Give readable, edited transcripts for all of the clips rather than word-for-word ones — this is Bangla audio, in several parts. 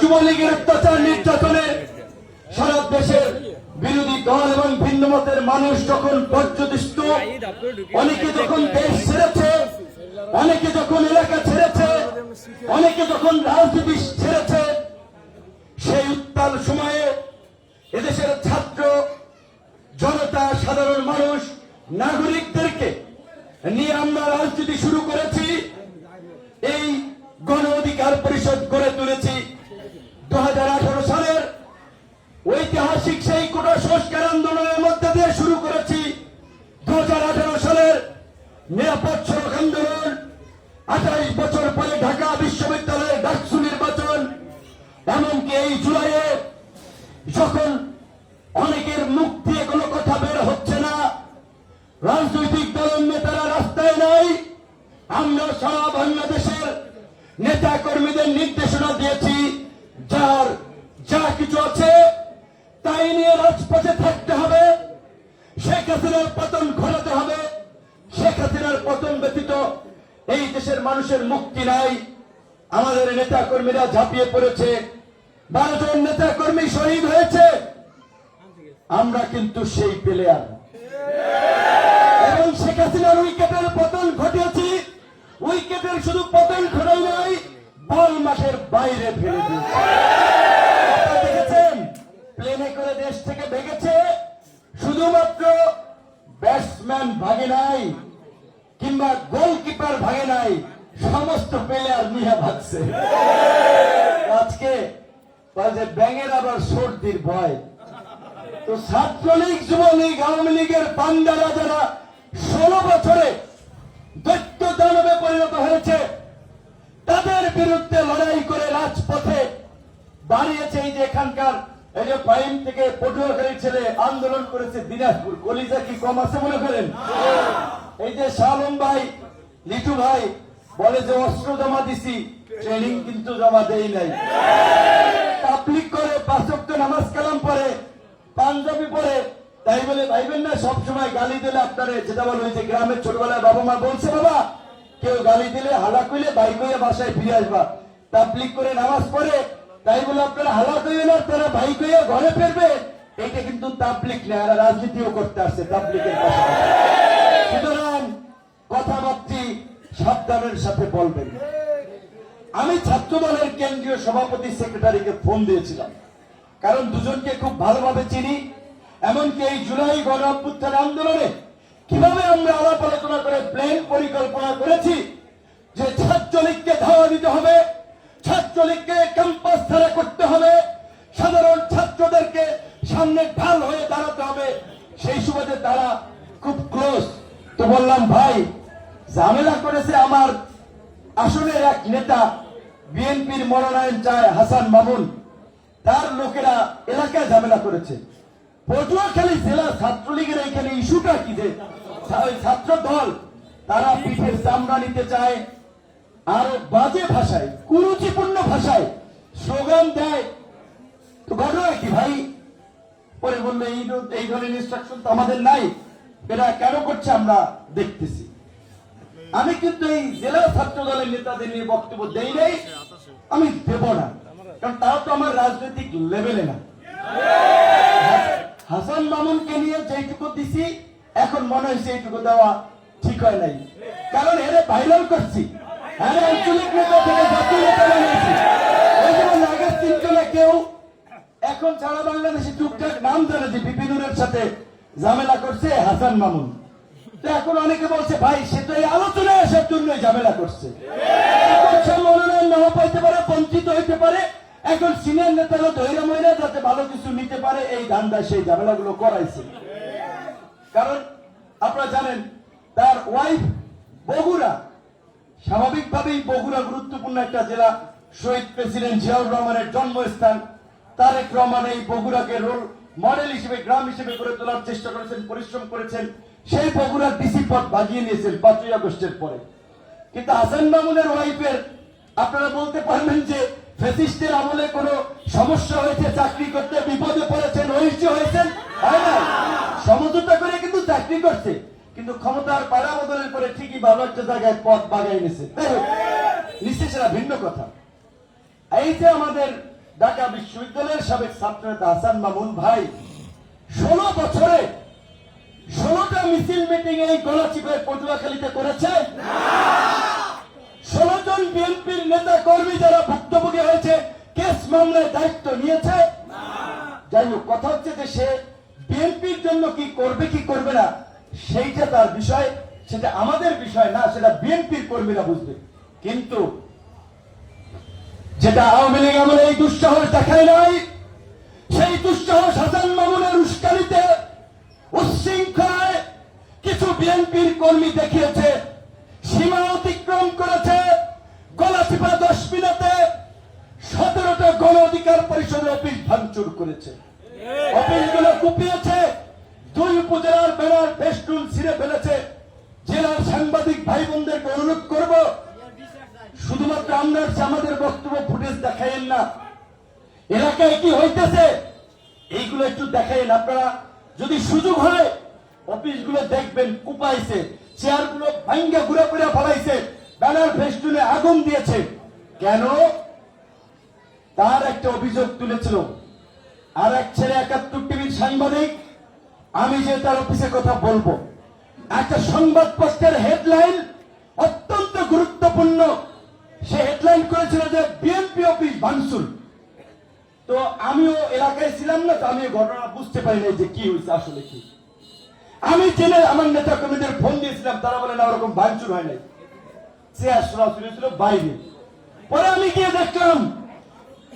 যুবলীগের অত্যাচার নির্যাতনে সারা দেশের বিরোধী দল এবং ভিন্ন মতের মানুষ যখন পর্যদস্ত, অনেকে যখন দেশ ছেড়েছে, অনেকে যখন এলাকা ছেড়েছে, অনেকে যখন রাজনীতি ছেড়েছে, সেই উত্তাল সময়ে এদেশের ছাত্র জনতা, সাধারণ মানুষ, নাগরিকদেরকে নিয়ে আমরা রাজনীতি শুরু করেছি। এই গণ অধিকার পরিষদ গড়ে তুলেছি 2018 সালের ঐতিহাসিক সেই কোটা সংস্কার আন্দোলনের মধ্যে দিয়ে শুরু করেছি। 2018 সালের নিরাপদ সড়ক আন্দোলন, 28 বছর পরে ঢাকা বিশ্ববিদ্যালয়ের ডাকসু নির্বাচন, এমনকি এই জুলাইয়ে যখন অনেকের মুখ দিয়ে কোনো কথা বের হচ্ছে না, রাজনৈতিক দলের নেতারা রাস্তায় নাই, আমরা সারা বাংলাদেশের নেতা কর্মীদের নির্দেশনা দিয়েছি, যার যা কিছু আছে তাই নিয়ে রাজপথে থাকতে হবে। শেখ হাসিনার পতন ঘটাতে হবে। শেখ হাসিনার পতন ব্যতীত এই দেশের মানুষের মুক্তি নাই। আমাদের নেতা কর্মীরা ঝাঁপিয়ে পড়েছে, 12 জন নেতা কর্মী শহীদ হয়েছে। আমরা কিন্তু সেই প্লেয়ার, এবং শেখ হাসিনার উইকেটের পতন ঘটিয়েছি। উইকেটের শুধু পতন ঘটাই নাই, বল মাঠের বাইরে ফেলে দিয়েছে। দেখেছেন, প্লেনে করে দেশ থেকে ভেগেছে, শুধুমাত্র ব্যাটসম্যান ভাগে নাই কিংবা গোলকিপার ভাগে নাই, সমস্ত প্লেয়ার নিয়ে ভাগছে। আজকে ব্যাঙের আবার সর্দির ভয়। তো ছাত্রলীগ, যুবলীগ, আওয়ামী লীগের বান্দারা যারা 16 বছরে দৈত্য দানবে পরিণত হয়েছে, তাদের বিরুদ্ধে লড়াই করে রাজপথে দাঁড়িয়েছে। এই যে এখানকার এই যে ফাইন থেকে পটুয়াখালীর ছেলে আন্দোলন করেছে দিনাজপুর, কলিজা কি কম আছে মনে করেন? এই যে শালম ভাই, লিটু ভাই বলে যে অস্ত্র জমা দিছি, ট্রেনিং কিন্তু জমা দেই নাই। তাবলীগ করে, 5 ওয়াক্ত নামাজ কালাম পড়ে, পাঞ্জাবি পরে, তাই বলে ভাইবেন না সবসময় গালি দিলে আপনারে, যেটা বলে ওই যে গ্রামের ছোটবেলায় বাবা মা বলছে, বাবা কেউ গালি দিলে হালা কইলে বাইক হয়ে বাসায় ফিরে আসবা। তাবলীগ করে নামাজ পড়ে, তাই বলে আপনারা হালা কইলে আপনারা বাইক হয়ে ঘরে ফিরবে, এটা কিন্তু তাবলীগ না। এরা রাজনীতিও করতে আসছে তাবলীগের পাশাপাশি। সুতরাং কথাবার্তি সাবধানের সাথে বলবেন। আমি ছাত্র দলের কেন্দ্রীয় সভাপতি সেক্রেটারিকে ফোন দিয়েছিলাম, কারণ দুজনকে খুব ভালোভাবে চিনি। এমনকি এই জুলাই গণ অভ্যুত্থান আন্দোলনে কিভাবে আমরা আলাপ আলোচনা করে প্ল্যান পরিকল্পনা করেছি যে ছাত্রলীগকে ধাওয়া দিতে হবে, ছাত্রলীগকে ক্যাম্পাস ছাড়া করতে হবে, সাধারণ ছাত্রদেরকে সামনে ঢাল হয়ে দাঁড়াতে হবে। সেই সুবাদে তারা খুব ক্লোজ। তো বললাম, ভাই ঝামেলা করেছে আমার আসনের এক নেতা, বিএনপির মনোনয়ন চায় হাসান মামুন, তার লোকেরা এলাকায় ঝামেলা করেছে। পটুয়াখালী জেলা ছাত্রলীগের এইখানে ইস্যুটা কি যে ছাত্র দল তারা পিঠের চামড়া নিতে চায়, আর বাজে ভাষায়, কুরুচিপূর্ণ ভাষায় স্লোগান দেয়। তো ঘটনা কি ভাই? পরে বললো এই ধরনের ইনস্ট্রাকশন তো আমাদের নাই, এরা কেন করছে আমরা দেখতেছি। আমি কিন্তু এই জেলা ছাত্র দলের নেতাদের নিয়ে বক্তব্য দেই নাই, আমি দেব না, কারণ তারা তো আমার রাজনৈতিক লেভেলে না। হাসান মামুনকে নিয়ে যেটুকু দিছি, এখন মনে হয়েছে এইটুকু দেওয়া ঠিক হয় নাই, কারণ এর ভাইরাল করছি। আঞ্চলিক নেতা থেকে জাতীয় নেতা বানিয়েছি। ওই যেমন আগের 3 জনে কেউ এখন সারা বাংলাদেশে টুকটাক নাম জানে যে বিপিনুরের সাথে ঝামেলা করছে হাসান মামুন। তো এখন অনেকে বলছে, ভাই সে তো এই আলোচনায় আসার জন্যই ঝামেলা করছে, মনোনয়ন নাও পাইতে পারে, বঞ্চিত হইতে পারে। এখন সিনিয়র নেতারা ধৈর্য মহিলা যাতে ভালো কিছু নিতে পারে, এই ধান্দা সেই ঝামেলাগুলো করাইছে। কারণ আপনারা জানেন তার ওয়াইফ বগুড়া, স্বাভাবিকভাবেই বগুড়া গুরুত্বপূর্ণ একটা জেলা, শহীদ প্রেসিডেন্ট জিয়াউর রহমানের জন্মস্থান। তারেক রহমান এই বগুড়াকে রোল মডেল হিসেবে, গ্রাম হিসেবে গড়ে তোলার চেষ্টা করেছেন, পরিশ্রম করেছেন। সেই বগুড়ার ডিসি পদ বাগিয়ে নিয়েছেন 5ই আগস্টের পরে। কিন্তু হাসান মামুনের ওয়াইফের আপনারা বলতে পারবেন যে ফ্যাসিস্টের আমলে কোনো সমস্যা হয়েছে, চাকরি করতে বিপদে পড়েছেন, অহিষ্ঠ হয়েছেন, হয় না? সমঝোতা করে কিন্তু চাকরি করছে, কিন্তু ক্ষমতার পাড়া বদলের করে ঠিকই ভালো একটা জায়গায় পদ বাগাই নিছে। নিশ্চয় সেটা ভিন্ন কথা। এই যে আমাদের ঢাকা বিশ্ববিদ্যালয়ের সাবেক ছাত্র নেতা হাসান মামুন ভাই 16 বছরে 16টা মিছিল মিটিং এই গলাচিপায় পটুয়াখালীতে করেছে? 16 জন বিএনপির নেতা কর্মী যারা ভুক্তভোগী হয়েছে কেস মামলায় দায়িত্ব নিয়েছে? যাই হোক, কথা হচ্ছে যে সে বিএনপির জন্য কি করবে কি করবে না সেইটা তার বিষয়, সেটা আমাদের বিষয় না, সেটা বিএনপির কর্মীরা বুঝবে। কিন্তু যেটা আওয়ামী লীগ আমলে এই দুঃসাহস দেখায় নাই, সেই দুঃসাহস হাসান মামুনের উস্কানিতে উচ্ছৃঙ্খলায় কিছু বিএনপির কর্মী দেখিয়েছে, সীমা অতিক্রম করেছে। গলাচিপা 10 মিনিটে 17টা গণ অধিকার পরিষদের অফিস ভাঙচুর করেছে, অফিসগুলো কুপিয়েছে, 2 উপজেলার ব্যানার ফেস্টুন ছিঁড়ে ফেলেছে। জেলার সাংবাদিক ভাই বোনদেরকে অনুরোধ করব, শুধুমাত্র আমরা আমাদের বক্তব্য ফুটেজ দেখাইন না, এলাকায় কি হইতেছে এইগুলো একটু দেখাইন। আপনারা যদি সুযোগ হয় অফিসগুলো দেখবেন, কুপাইছে, চেয়ারগুলো ভাঙ্গা ঘুরে ঘুরে ফেলাইছে, ব্যানার ফেস্টুনে আগুন দিয়েছে। কেন? তার একটা অভিযোগ তুলেছিল আর এক ছেলে 71 টিভির সাংবাদিক, আমি যে তার অফিসে কথা বলবো, একটা সংবাদপত্রের হেডলাইন অত্যন্ত গুরুত্বপূর্ণ, সে হেডলাইন করেছিল যে বিএনপি অফিস ভাঙচুর। তো আমিও এলাকায় ছিলাম না, তো আমি ঘটনা বুঝতে পারি নাই যে কি হয়েছে আসলে কি। আমি জেনে আমার নেতা কর্মীদের ফোন দিয়েছিলাম, তারা বলে না ওরকম ভাঙচুর হয় নাই, চেয়ার সরাসরি ছিল বাইরে। পরে আমি গিয়ে দেখলাম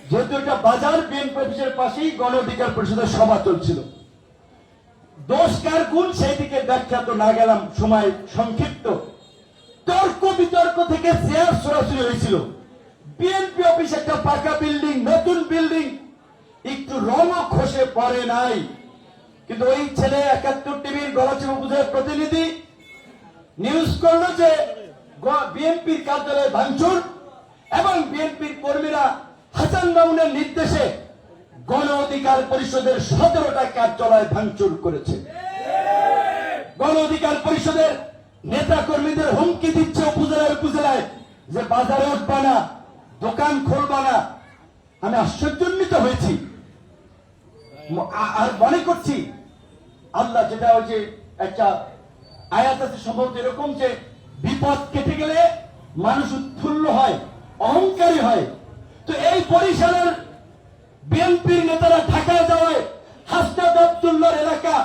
যেহেতু এটা বাজার, বিএনপি অফিসের পাশেই গণ অধিকার পরিষদের সভা চলছিল। দোষ কার গুণ সেই দিকে ব্যাখ্যা তো না গেলাম, সময় সংক্ষিপ্ত। তর্ক বিতর্ক থেকে চেয়ার সরাসরি হয়েছিল। বিএনপি অফিস একটা পাকা বিল্ডিং, নতুন বিল্ডিং, একটু রঙও খসে পড়ে নাই। কিন্তু ওই ছেলে 71 টিভির গলাচিপা উপজেলার প্রতিনিধি নিউজ করলো যে বিএনপির কার্যালয়ে ভাঙচুর এবং বিএনপির কর্মীরা হাসান মামুনের নির্দেশে গণ অধিকার পরিষদের 17টা কার্যালয় ভাঙচুর করেছে। গণ অধিকার পরিষদের নেতা কর্মীদের হুমকি দিচ্ছে উপজেলায় উপজেলায় যে বাজারে উঠবা না, দোকান খুলবা না। আমি আশ্চর্যান্বিত হয়েছি আর মনে করছি আল্লাহ, যেটা ওই যে একটা আয়াত আছে সম্ভবত এরকম, যে বিপদ কেটে গেলে মানুষ উৎফুল্ল হয়, অহংকারী হয়। তো এই বরিশালের বিএনপির নেতারা ঢাকায় যাওয়ায় হাসনাত আব্দুল্লাহর এলাকা,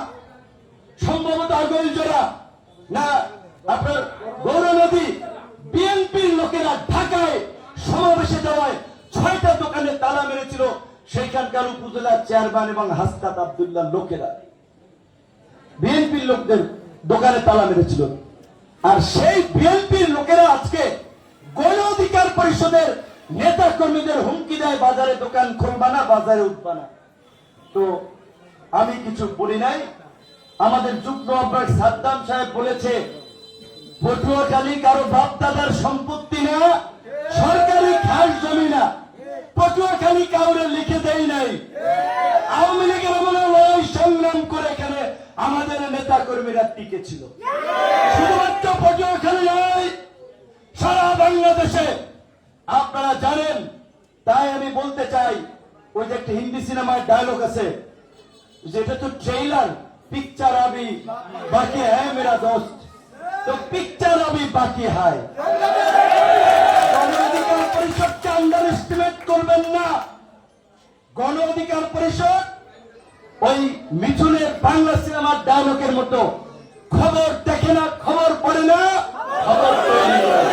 সম্ভবত আগৈলজোড়া না আপনার গৌর নদী, বিএনপির লোকেরা ঢাকায় সমাবেশে যাওয়ায় 6টা দোকানে তালা মেরেছিল সেইখানকার উপজেলার চেয়ারম্যান এবং হাসনাত আব্দুল্লাহর লোকেরা বিএনপির লোকদের দোকানে তালা মেরেছিল। আর সেই বিএনপির লোকেরা আজকে গণ অধিকার পরিষদের নেতা কর্মীদের হুমকি দেয় বাজারে দোকান খুলবা না, বাজারে উঠবা না। তো আমি কিছু বলি নাই। আমাদের যুগ্ম আহ্বায়ক সাদ্দাম সাহেব বলেছে পটুয়াখালী কারো বাপ দাদার সম্পত্তি না, সরকারি খাস জমি না, পটুয়াখালী কাউরে লিখে দেয় নাই। আওয়ামী লীগের আমলে লড়াই সংগ্রাম করে এখানে আমাদের নেতা কর্মীরা টিকে ছিল। শুধুমাত্র পটুয়াখালী নয়, সারা বাংলাদেশে আপনারা জানেন। তাই আমি বলতে চাই, ওই যে একটা হিন্দি সিনেমার ডায়লগ আছে, যেটা তো ট্রেইলার, পিকচার আবি বাকি হ্যায় মেরা দোস্ত, তো পিকচার আবি বাকি হায়। গণ অধিকার পরিষদকে আন্ডার এস্টিমেট করবেন না। গণ অধিকার পরিষদ ওই মিঠুনের বাংলা সিনেমার ডায়লগের মতো খবর দেখে না, খবর পড়ে না, খবর তৈরি করে।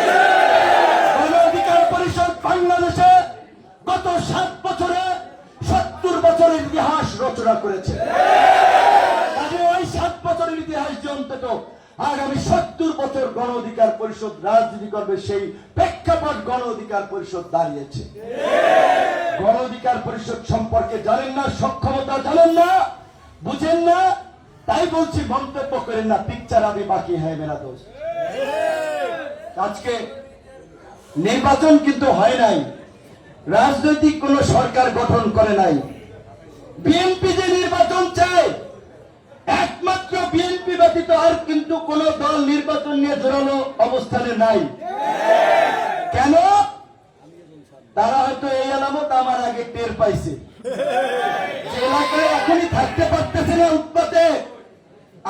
গণ অধিকার পরিষদ বাংলাদেশে গত 7 বছরে 70 বছরের ইতিহাস রচনা করেছে। ওই 7 বছরের ইতিহাস যে অন্তত আগামী 70 বছর গণ অধিকার পরিষদ রাজনীতি করবে, সেই প্রেক্ষাপট গণ অধিকার পরিষদ দাঁড়িয়েছে। গণ অধিকার পরিষদ সম্পর্কে জানেন না, সক্ষমতা জানেন না, বুঝেন না, তাই বলছি মন্তব্য করেন না। পিকচার আবি বাকি হ্যায় মেরা দোস্ত। আজকে নির্বাচন কিন্তু হয় নাই, রাজনৈতিক কোন সরকার গঠন করে নাই। বিএনপি যে নির্বাচন চায়, একমাত্র বিএনপি ব্যতীত আর কিন্তু কোন দল নির্বাচন নিয়ে জোরালো অবস্থানে নাই। কেন? তারা হয়তো এই আলামত আমার আগে টের পাইছে। যে এলাকায় এখনই থাকতে পারতেছে না উৎপাতে,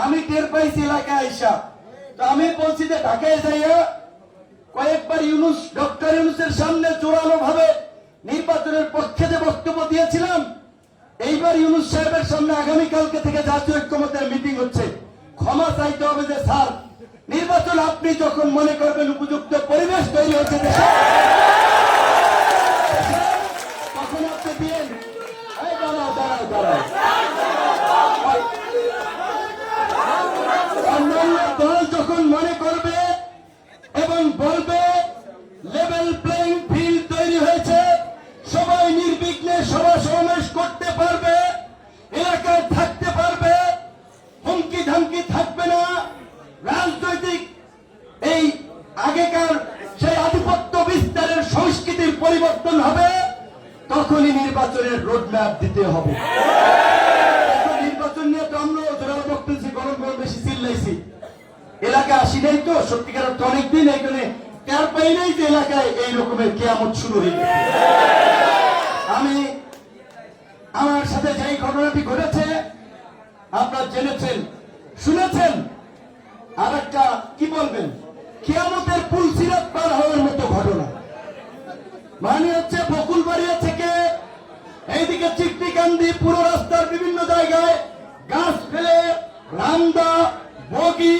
আমি টের পাইছি এলাকায় আইসা। তো আমি বলছি যে ঢাকায় যাইয়া কয়েকবার ডক্টর ইউনূসের সামনে জোরালো ভাবে নির্বাচনের পক্ষে যে বক্তব্য দিয়েছিলাম, এইবার ইউনূস সাহেবের সামনে আগামীকালকে থেকে জাতীয় ঐক্যমত্যের মিটিং হচ্ছে, ক্ষমা চাইতে হবে যে স্যার নির্বাচন আপনি যখন মনে করবেন উপযুক্ত পরিবেশ তৈরি হচ্ছে দেশে, তখন আপনি দিন। অন্যান্য দল যখন মনে করবে এবং বলবে লেভেল প্লেইং ফিল্ড তৈরি হয়েছে, সবাই নির্বিঘ্নে সভা সমাবেশ করতে পারবে, এলাকায় থাকতে পারবে, হুমকি ধামকি থাকবে না, রাজনৈতিক এই আগেকার সেই আধিপত্য বিস্তারের সংস্কৃতির পরিবর্তন হবে, তখনই নির্বাচনের রোডম্যাপ দিতে হবে। নির্বাচন নিয়ে তো আমরা জোরালো বক্তব্য গরম গরম বেশি চিল্লাইছি, এলাকায় আসি নাই তো সত্যিকার অর্থে অনেকদিন এখানে টের পাই নাই যে এলাকায় এই রকমের কিয়ামত শুরু হয়ে গেছে। আমি আমার সাথে যেই ঘটনাটি ঘটেছে আপনারা জেনেছেন শুনেছেন, আর একটা কি বলবেন, কিয়ামতের পুল সিরাত পার হওয়ার মতো ঘটনা। মানে হচ্ছে বকুলবাড়িয়া থেকে এইদিকে চিকটিকান্দি পুরো রাস্তার বিভিন্ন জায়গায় গাছ ফেলে রামদা, বগি,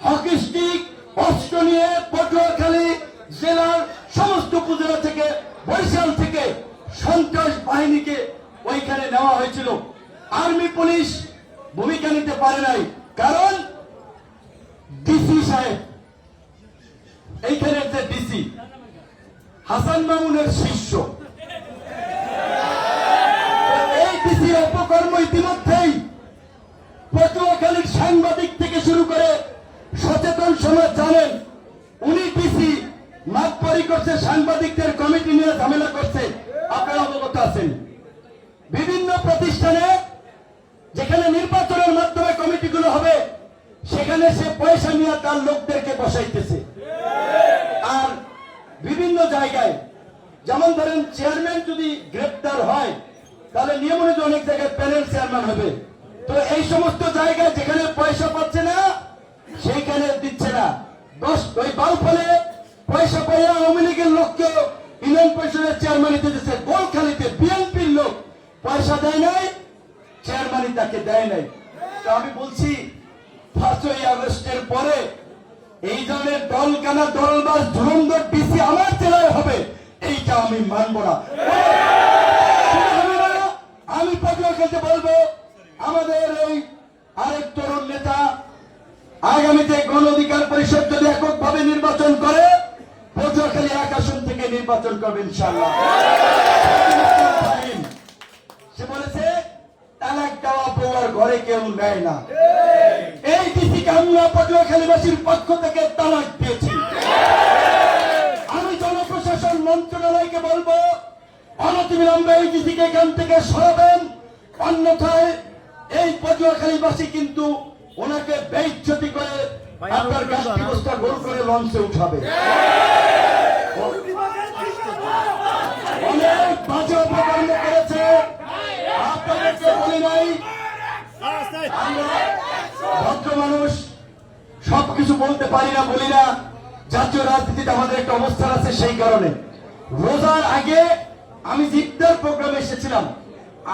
হকি স্টিক, অস্ত্র নিয়ে পটুয়াখালী জেলার সমস্ত উপজেলা থেকে, বরিশাল থেকে সন্ত্রাস বাহিনীকে ওইখানে নেওয়া হয়েছিল। আর্মি পুলিশ ভূমিকা নিতে পারে নাই, কারণ ডিসি সাহেব, এইখানে যে ডিসি হাসান মামুনের শিষ্য, এই ডিসির অপকর্ম ইতিমধ্যেই পটুয়াখালীর সাংবাদিক থেকে শুরু করে সচেতন সমাজ জানেন। উনি ডিসি মাতবরি করছে, সাংবাদিকদের কমিটি নিয়ে ঝামেলা করছে, আপনারা অবগত আছেন। বিভিন্ন প্রতিষ্ঠানে যেখানে নির্বাচনের মাধ্যমে কমিটিগুলো হবে, সেখানে সে পয়সা নিয়ে তার লোকদেরকে বসাইতেছে। আর বিভিন্ন জায়গায় যেমন ধরেন চেয়ারম্যান যদি গ্রেপ্তার হয়, তাহলে নিয়ম অনুযায়ী অনেক জায়গায় প্যানেল চেয়ারম্যান হবে। তো এই সমস্ত জায়গায় যেখানে পয়সা পাচ্ছে না সেইখানে দিচ্ছে না। ওই বাউফলে পয়সা পাইয়া আওয়ামী লীগের লোককে ইউনিয়ন পরিষদের চেয়ারম্যান দিতেছে, গোলখালিতে বিএনপির লোক পয়সা দেয় নাই, চেয়ারম্যানই তাকে দেয় নাই। তো আমি বলছি 5ই আগস্টের পরে এই ধরনের দলকানা দলবাজ ধুরন্ধর ডিসি আমার জেলায় হবে, এইটা আমি মানব না। আমি পটুয়াখালীতে বলবো, আমাদের এই আরেক তরুণ নেতা আগামীতে গণ অধিকার পরিষদ যদি এককভাবে নির্বাচন করে, পটুয়াখালী 1 আসন থেকে নির্বাচন করবে ইনশাআল্লাহ। সে বলেছে তালাক দেওয়া বউয়ার ঘরে কেউ নেয় না। এই ডিসিকে আমরা পটুয়াখালীবাসীর পক্ষ থেকে তালাক দিয়েছি। আমি জনপ্রশাসন মন্ত্রণালয়কে বলবো, অনতিবিলম্বে এই ডিসিকে এখান থেকে সরাবেন, অন্যথায় এই পটুয়াখালীবাসী কিন্তু ওনাকে বেইজ্জতি করে আপনার গাছটি বস্তা গোল করে লঞ্চে উঠাবে। অনেক বাজে অপকর্ম করেছে, আপনাদেরকে বলি নাই। ভদ্র মানুষ, সবকিছু বলতে পারি না, বলি না। জাতীয় রাজনীতিতে আমাদের একটা অবস্থান আছে, সেই কারণে রোজার আগে আমি জিদ্দার প্রোগ্রামে এসেছিলাম।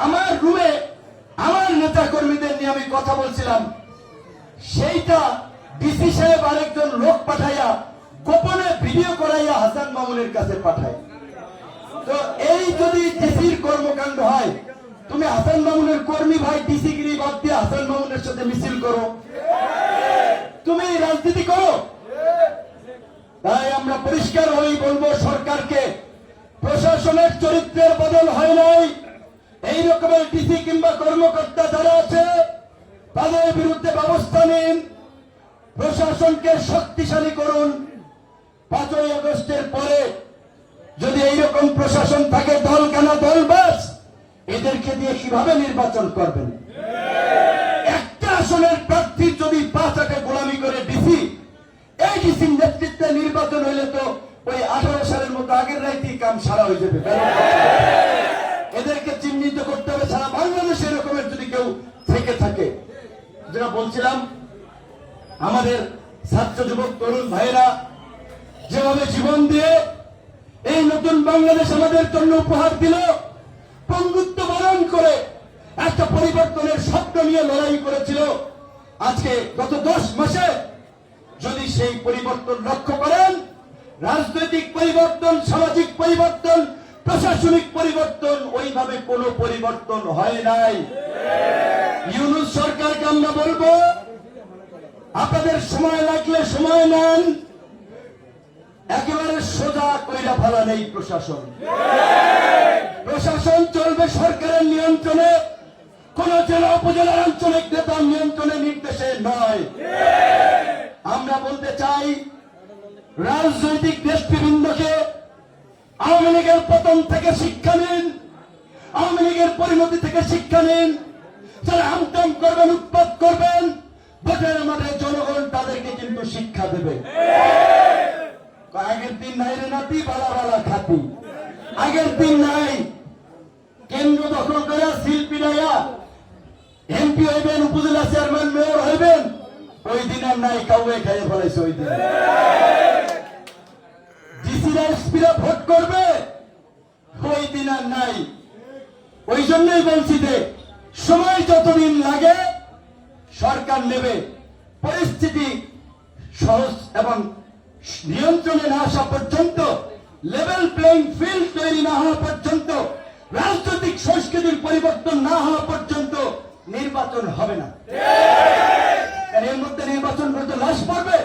আমার রুমে আমার নেতা কর্মীদের নিয়ে আমি কথা বলছিলাম, সেইটা ডিসি সাহেব আরেকজন লোক পাঠাইয়া গোপনে ভিডিও করাইয়া হাসান মামুনের কাছে পাঠায়। তো এই যদি ডিসির কর্মকাণ্ড হয়, তুমি হাসান মামুনের কর্মী ভাই ডিসিগিরি বাদ দিয়ে হাসান মামুনের সাথে মিছিল করো, তুমি রাজনীতি করো। তাই আমরা পরিষ্কার হয়েই বলবো সরকারকে, প্রশাসনের চরিত্রের বদল হয় নাই। এই রকমের ডিসি কিংবা কর্মকর্তা যারা আছে তাদের বিরুদ্ধে ব্যবস্থা নিন, প্রশাসনকে শক্তিশালী করুন। 5ই আগস্টের পরে যদি এইরকম প্রশাসন থাকে দলকানা দলবাজ, এদেরকে দিয়ে কিভাবে নির্বাচন করবেন? একটা আসনের প্রার্থীর যদি 5 টাকা গোলামি করে ডিসি, এই ডিসির নেতৃত্বে নির্বাচন হইলে তো ওই 18 সালের মতো আগের রাইতেই কাম সারা হয়ে যাবে। বলছিলাম আমাদের ছাত্র যুবক তরুণ ভাইরা যেভাবে জীবন দিয়ে এই নতুন বাংলাদেশ আমাদের জন্য উপহার দিল, পঙ্গুত্ব বরণ করে একটা পরিবর্তনের স্বপ্ন নিয়ে লড়াই করেছিল। আজকে গত 10 মাসে যদি সেই পরিবর্তন লক্ষ্য করেন, রাজনৈতিক পরিবর্তন, সামাজিক পরিবর্তন, প্রশাসনিক পরিবর্তন, ওইভাবে কোনো পরিবর্তন হয় নাই। ইউনূস সরকারকে আমরা বলবো, আপনাদের সময় লাগলে সময় নেন, একেবারে সোজা কইরা ফেলা নেই প্রশাসন। প্রশাসন চলবে সরকারের নিয়ন্ত্রণে, কোন জেলা উপজেলার আঞ্চলিক নেতার নিয়ন্ত্রণে, নির্দেশে নয়। আমরা বলতে চাই, রাজনৈতিক নেতৃবৃন্দকে আওয়ামী লীগের পতন থেকে শিক্ষা নিন, আওয়ামী লীগের পরিণতি থেকে শিক্ষা নিন। যারা আমটাম করবেন, উৎপাত করবেন, ভোটের মাঠে জনগণ তাদেরকে কিন্তু শিক্ষা দেবে। আগের দিন নাই রে নাতি, বালা বালা খাতি, আগের দিন নাই। কেন্দ্র দখল করে সিল পিড়াইয়া এমপি হইবেন, উপজেলা চেয়ারম্যান, মেয়র হইবেন, ওই দিন আর নাই। কাউকে খাইয়ে ফেলাইছে ওই দিন। ডিসিরা এসপিরা ভোট করবে, ওই দিন আর নাই। ওই জন্যই বলছি যে সময় যতদিন লাগে সরকার নেবে, পরিস্থিতি সহজ এবং নিয়ন্ত্রণে না আসা পর্যন্ত, লেভেল প্লেইং ফিল্ড তৈরি না হওয়া পর্যন্ত, রাজনৈতিক সংস্কৃতির পরিবর্তন না হওয়া পর্যন্ত নির্বাচন হবে না। এর মধ্যে নির্বাচন করতে লাশ পড়বে।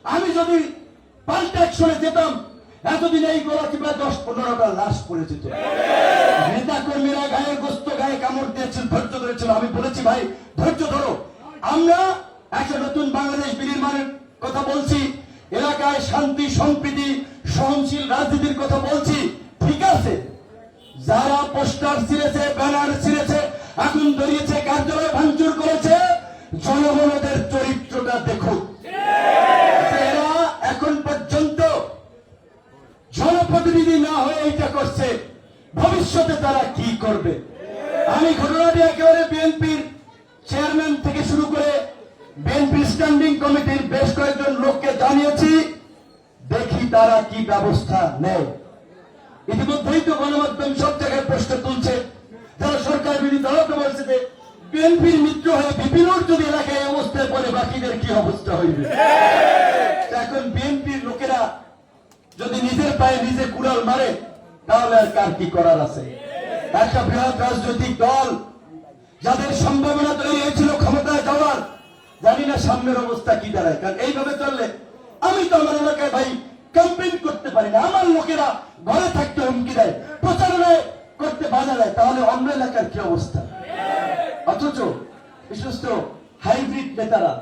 আমি যদি পাল্টা অ্যাকশনে যেতাম, এতদিন এই গোলাটি প্রায় 10-15টা লাশ পড়ে যেত। নেতা কর্মীরা গায়ে গোস্ত, গায়ে কামড় দিয়েছিল, ধৈর্য ধরেছিল। আমি বলেছি, ভাই ধৈর্য ধরো। আমরা একটা নতুন বাংলাদেশ বিনির্মাণের কথা বলছি, এলাকায় শান্তি সম্প্রীতি সহনশীল রাজনীতির কথা বলছি, ঠিক আছে। যারা পোস্টার ছিঁড়েছে, ব্যানার ছিঁড়েছে, আগুন ধরিয়েছে, কার্যালয় ভাঙচুর করেছে, জনগণের চরিত্রটা দেখুক। এরা এখন পর্যন্ত জনপ্রতিনিধি না হয়ে এইটা করছে, ভবিষ্যতে তারা কি করবে? আমি ঘটনাটি একেবারে বিএনপির চেয়ারম্যান থেকে শুরু করে বিএনপি স্ট্যান্ডিং কমিটির বেশ কয়েকজন লোককে জানিয়েছি, দেখি তারা কি ব্যবস্থা নেয়। ইতিমধ্যেই তো গণমাধ্যম সব জায়গায় প্রশ্ন তুলছে, যারা সরকার বিরোধী দলকে বলছে যে বিএনপির মিত্র হয়ে বিপিনুর যদি এলাকায় অবস্থায় পড়ে, বাকিদের কি অবস্থা হইবে? এখন বিএনপির লোকেরা যদি নিজের পায়ে নিজে কুড়াল মারে, তাহলে আর কার কি করার আছে? একটা বৃহৎ রাজনৈতিক দল, যাদের সম্ভাবনা তৈরি হয়েছিল ক্ষমতায় যাওয়ার, জানি না সামনের অবস্থা কি দাঁড়ায়। কারণ এইভাবে চললে আমি তো আমার এলাকায় ভাই ক্যাম্পেইন করতে পারি না। আমার লোকেরা ঘরে থাকতে হুমকি দেয়, প্রচারণায় করতে বাধা দেয়, তাহলে অন্য এলাকার কি অবস্থা? অথচ বিশ্বস্ত হাইব্রিড নেতারা,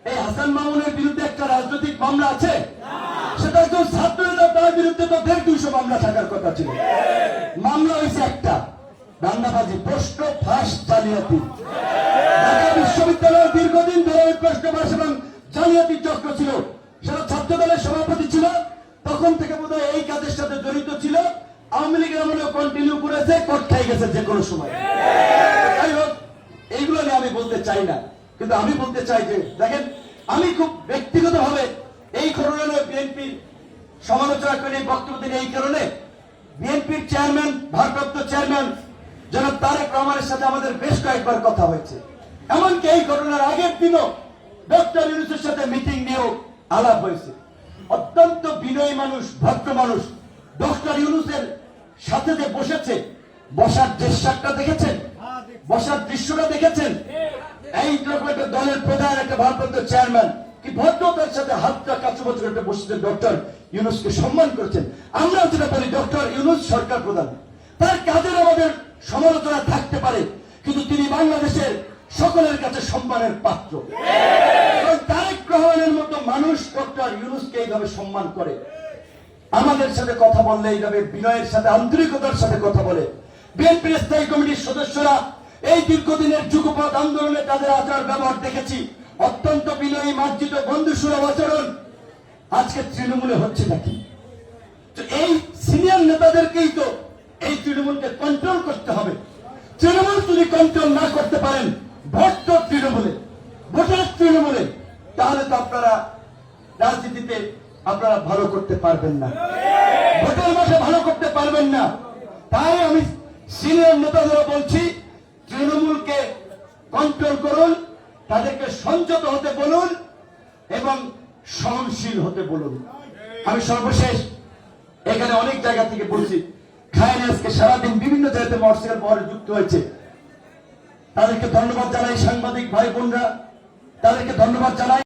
এই হাসান মামুনের বিরুদ্ধে একটা রাজনৈতিক মামলা আছে, সেটা একজন ছাত্র নেতা, তার বিরুদ্ধে তো 150-200 মামলা থাকার কথা ছিল। মামলা হয়েছে একটা, দাঙ্গাবাজি, প্রশ্ন ফাঁস, জালিয়াতি। ঢাকা বিশ্ববিদ্যালয়ের দীর্ঘদিন ধরে ওই প্রশ্ন ফাঁস এবং জালিয়াতির চক্র ছিল। সেটা ছাত্র দলের সভাপতি ছিল, তখন থেকে বোধহয় এই কাজের সাথে জড়িত ছিল। আওয়ামী লীগের আমলেও কন্টিনিউ করেছে, কোর্ট খাই গেছে যে কোনো সময়। যাই হোক, এইগুলো নিয়ে আমি বলতে চাই না, কিন্তু আমি বলতে চাই যে দেখেন, আমি খুব ব্যক্তিগতভাবে এই ঘটনা বিএনপির সমালোচনা করে বক্তব্য দিন। এই কারণে বিএনপির চেয়ারম্যান, ভারপ্রাপ্ত চেয়ারম্যান জনাব তারেক রহমানের সাথে আমাদের বেশ কয়েকবার কথা হয়েছে। এমনকি এই ঘটনার আগের দিনও ডক্টর ইউনূসের সাথে মিটিং নিয়েও আলাপ হয়েছে। অত্যন্ত বিনয়ী মানুষ, ভদ্র মানুষ। ডক্টর ইউনূসের সাথে যে বসেছে, বসার দৃশ্যটা দেখেছেন, বসার দৃশ্যটা দেখেছেন। এই রকম একটা দলের প্রধান, একটা ভারপ্রাপ্ত চেয়ারম্যান কি ভদ্রতার সাথে হাতটা কাছাকাছি করে বসেছেন, ডক্টর ইউনূসকে সম্মান করেছেন। আমরা যেটা বলি, ডক্টর ইউনূস সরকার প্রধান, তার কাজের আমাদের সমালোচনা থাকতে পারে, কিন্তু তিনি বাংলাদেশের সকলের কাছে সম্মানের পাত্র। তারেক রহমানের মতো মানুষ ডক্টর ইউনূসকে এইভাবে সম্মান করে, আমাদের সাথে কথা বললে এইভাবে বিনয়ের সাথে, আন্তরিকতার সাথে কথা বলে। বিএনপির স্থায়ী কমিটির সদস্যরা এই দীর্ঘদিনের যুগপৎ আন্দোলনে তাদের আচার ব্যবহার দেখেছি, অত্যন্ত বিনয়ী, মার্জিত, বন্ধুসুলভ আচরণ। আজকে তৃণমূলে হচ্ছে নাকি? তো এই সিনিয়র নেতাদেরকেই তো এই তৃণমূলকে কন্ট্রোল করতে হবে। তৃণমূল যদি কন্ট্রোল না করতে পারেন, ভোট তো তৃণমূলে, ভোট রাজনীতিতে আপনারা ভালো করতে পারবেন না, ভোটের মাঠে ভালো করতে পারবেন না। তাই আমি সিনিয়র নেতাদেরও বলছি, তৃণমূলকে কন্ট্রোল করুন, তাদেরকে সংযত হতে বলুন এবং সহনশীল হতে বলুন। আমি সর্বশেষ এখানে অনেক জায়গা থেকে বলছি, খায়নি আজকে সারাদিন বিভিন্ন জায়গাতে মোটরসাইকেল বহরে যুক্ত হয়েছে, তাদেরকে ধন্যবাদ জানাই। সাংবাদিক ভাই বোনরা, তাদেরকে ধন্যবাদ জানাই।